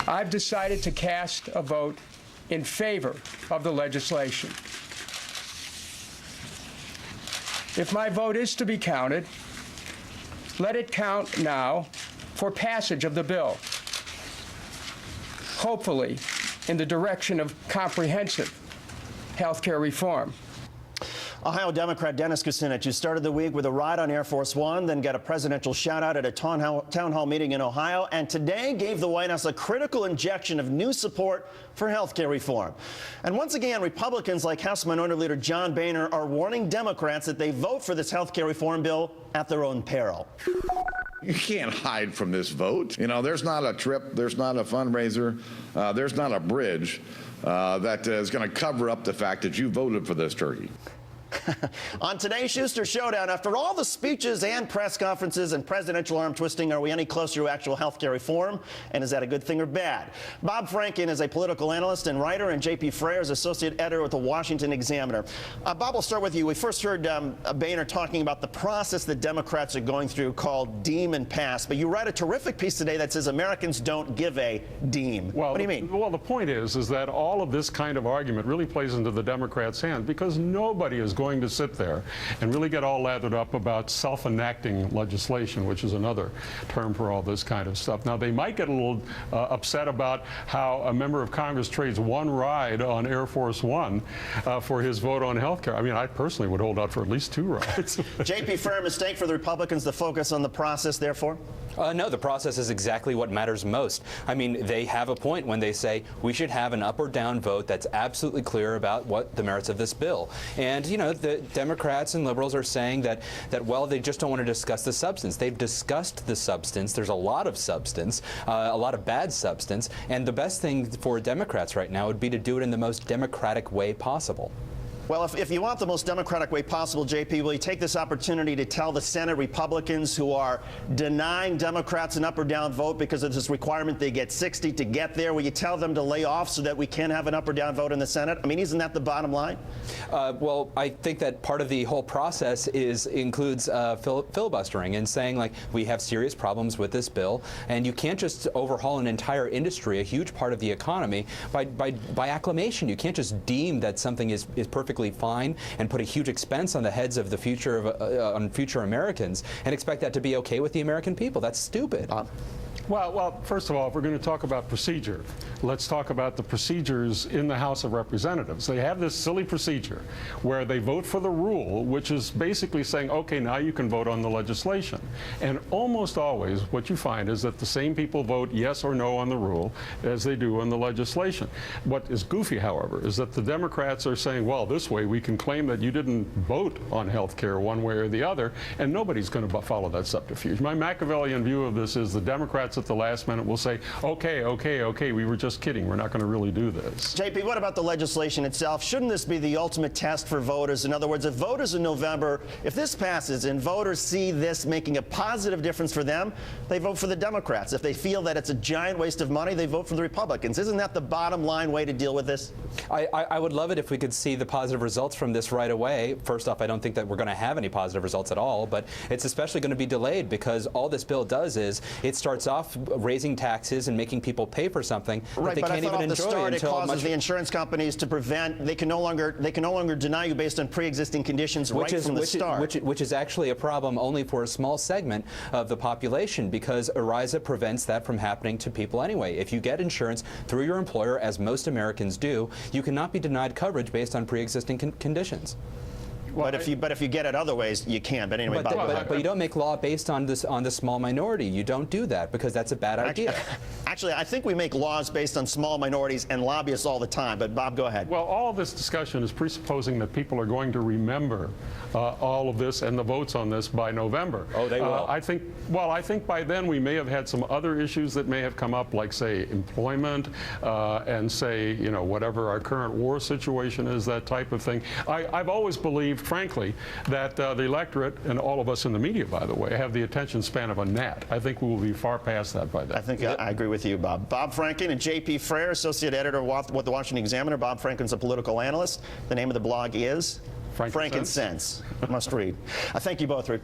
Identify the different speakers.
Speaker 1: I've decided to cast a vote in favor of the legislation. If my vote is to be counted, let it count now for passage of the bill, hopefully in the direction of comprehensive health care reform.
Speaker 2: Ohio Democrat Dennis Kucinich, who started the week with a ride on Air Force One, then got a presidential shout-out at a town hall meeting in Ohio, and today gave the White House a critical injection of new support for health care reform. And once again, Republicans like House Minority Leader John Boehner are warning Democrats that they vote for this health care reform bill at their own peril.
Speaker 3: You can't hide from this vote. You know, there's not a trip, there's not a fundraiser, there's not a bridge that is going to cover up the fact that you voted for this turkey.
Speaker 2: On today's Schuster Showdown, after all the speeches and press conferences and presidential arm twisting, are we any closer to actual health care reform? And is that a good thing or bad? Bob Franken is a political analyst and writer, and J.P. Freire is associate editor with the Washington Examiner. Bob, we'll start with you. We first heard Boehner talking about the process that Democrats are going through called deem and pass. But you write a terrific piece today that says Americans don't give a deem. Well, what do you mean?
Speaker 4: Well, the point is that all of this kind of argument really plays into the Democrats' hands, because nobody is going to sit there and really get all lathered up about self-enacting legislation, which is another term for all this kind of stuff. Now, they might get a little upset about how a member of Congress trades one ride on Air Force One for his vote on health care. I mean, I personally would hold out for at least 2 rides.
Speaker 2: J.P. Freire, mistake for the Republicans to focus on the process, therefore?
Speaker 5: No, the process is exactly what matters most. I mean, they have a point when they say we should have an up or down vote that's absolutely clear about what the merits of this bill. And, you know, the Democrats and liberals are saying that well, they just don't want to discuss the substance. They've discussed the substance. There's a lot of substance, a lot of bad substance. And the best thing for Democrats right now would be to do it in the most democratic way possible.
Speaker 2: Well, if you want the most democratic way possible, JP, will you take this opportunity to tell the Senate Republicans who are denying Democrats an up or down vote because of this requirement they get 60 to get there? Will you tell them to lay off so that we can have an up or down vote in the Senate? I mean, isn't that the bottom line?
Speaker 5: Well, I think that part of the whole process includes filibustering and saying, like, we have serious problems with this bill, and you can't just overhaul an entire industry, a huge part of the economy, by acclamation. You can't just deem that something is perfectly fine and put a huge expense on the heads of the future of on future Americans and expect that to be okay with the American people. That's stupid.
Speaker 4: Well, first of all, if we're going to talk about procedure, let's talk about the procedures in the House of Representatives. They have this silly procedure where they vote for the rule, which is basically saying, okay, now you can vote on the legislation. And almost always what you find is that the same people vote yes or no on the rule as they do on the legislation. What is goofy, however, is that the Democrats are saying, well, this way we can claim that you didn't vote on health care one way or the other, and nobody's going to follow that subterfuge. My Machiavellian view of this is the Democrats at the last minute will say, okay, we were just kidding. We're not going to really do this.
Speaker 2: JP, what about the legislation itself? Shouldn't this be the ultimate test for voters? In other words, if voters in November, if this passes and voters see this making a positive difference for them, they vote for the Democrats. If they feel that it's a giant waste of money, they vote for the Republicans. Isn't that the bottom line way to deal with this?
Speaker 5: I would love it if we could see the positive results from this right away. First off, I don't think that we're going to have any positive results at all, but it's especially going to be delayed because all this bill does is it starts off raising taxes and making people pay for something that they can't even enjoy until
Speaker 2: it causes the insurance companies to prevent. They can no longer deny you based on pre-existing conditions from the start.
Speaker 5: Which is actually a problem only for a small segment of the population, because ERISA prevents that from happening to people anyway. If you get insurance through your employer, as most Americans do, you cannot be denied coverage based on pre-existing conditions.
Speaker 2: Well, but if you get it other ways, you can. But anyway,
Speaker 5: but you don't make law based on the small minority. You don't do that because that's a bad idea.
Speaker 2: Actually, I think we make laws based on small minorities and lobbyists all the time. But Bob, go ahead.
Speaker 4: Well, all of this discussion is presupposing that people are going to remember all of this and the votes on this by November.
Speaker 5: Oh, they will.
Speaker 4: I think by then we may have had some other issues that may have come up, like say employment and say whatever our current war situation is, that type of thing. I've always believed, frankly, that the electorate, and all of us in the media, by the way, have the attention span of a gnat. I think we will be far past that by then.
Speaker 2: I think I agree with you, Bob. Bob Franken and J.P. Freire, associate editor with the Washington Examiner. Bob Franken's a political analyst. The name of the blog is Frankensense. Must read. I thank you both.